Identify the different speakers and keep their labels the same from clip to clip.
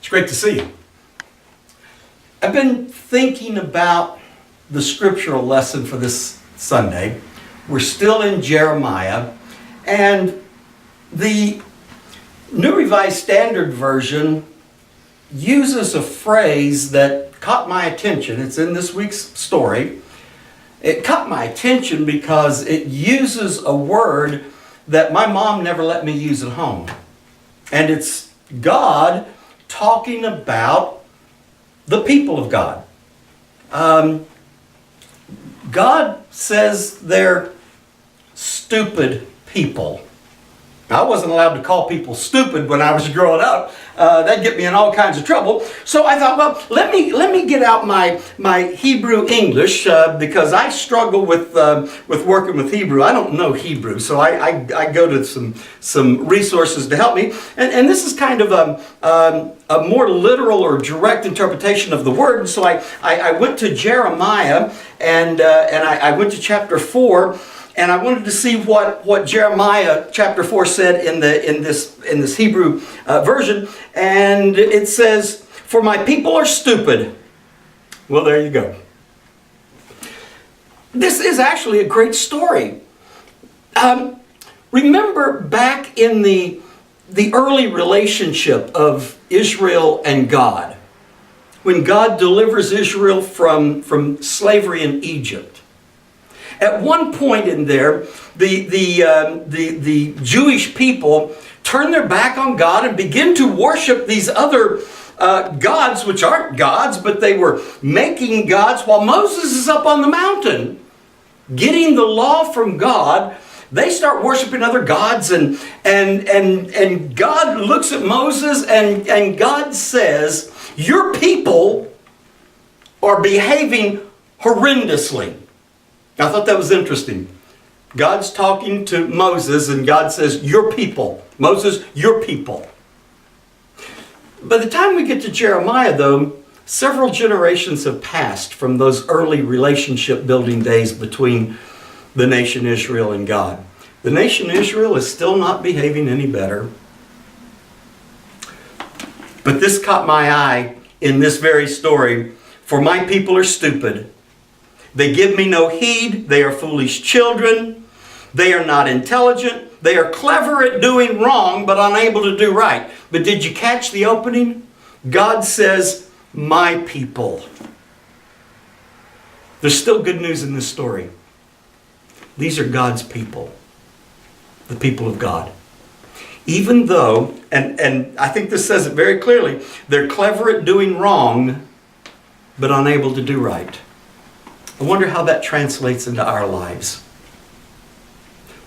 Speaker 1: It's great to see you. I've been thinking about the scriptural lesson for this Sunday. We're still in Jeremiah, and the New Revised Standard Version uses a phrase that caught my attention. It's in this week's story. It caught my attention because it uses a word that my mom never let me use at home. And it's God talking about the people of God. God says they're stupid people. I wasn't allowed to call people stupid when I was growing up. That'd get me in all kinds of trouble. So I thought, well, let me get out my Hebrew English because I struggle with working with Hebrew. I don't know Hebrew, so I go to some resources to help me. And this is kind of a more literal or direct interpretation of the word. And so I went to Jeremiah and I went to chapter 4. And I wanted to see what Jeremiah chapter 4 said in this Hebrew version. And it says, "For my people are stupid." Well, there you go. This is actually a great story. Remember back in the early relationship of Israel and God, when God delivers Israel from slavery in Egypt. At one point in there, the Jewish people turn their back on God and begin to worship these other gods, which aren't gods, but they were making gods while Moses is up on the mountain getting the law from God. They start worshiping other gods, and God looks at Moses and God says, "Your people are behaving horrendously." I thought that was interesting. God's talking to Moses and God says, "Your people." Moses, your people. By the time we get to Jeremiah, though, several generations have passed from those early relationship building days between the nation Israel and God. The nation Israel is still not behaving any better. But this caught my eye in this very story. "For my people are stupid. They give me no heed. They are foolish children. They are not intelligent. They are clever at doing wrong, but unable to do right." But did you catch the opening? God says, "My people." There's still good news in this story. These are God's people. The people of God. Even though, and I think this says it very clearly, they're clever at doing wrong, but unable to do right. I wonder how that translates into our lives.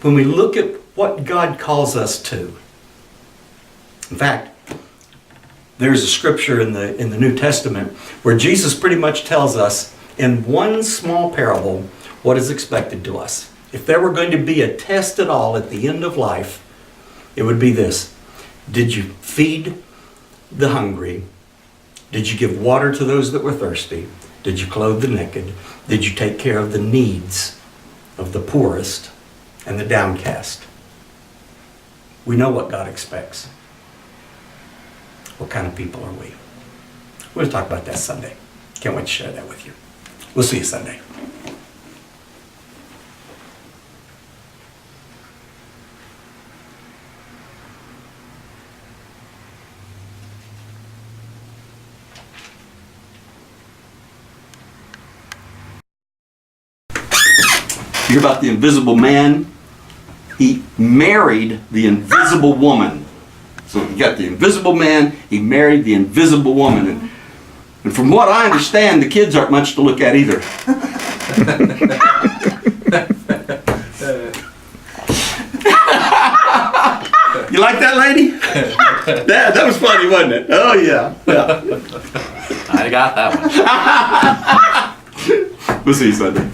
Speaker 1: When we look at what God calls us to. In fact, there's a scripture in the New Testament where Jesus pretty much tells us in one small parable what is expected to us. If there were going to be a test at all at the end of life, it would be this. Did you feed the hungry? Did you give water to those that were thirsty? Did you clothe the naked? Did you take care of the needs of the poorest and the downcast? We know what God expects. What kind of people are we? We're going to talk about that Sunday. Can't wait to share that with you. We'll see you Sunday. You hear about the invisible man? He married the invisible woman. So you got the invisible man, he married the invisible woman. And from what I understand, the kids aren't much to look at either. You like that, lady? That was funny, wasn't it? Oh, yeah.
Speaker 2: I got that one.
Speaker 1: We'll see you Sunday.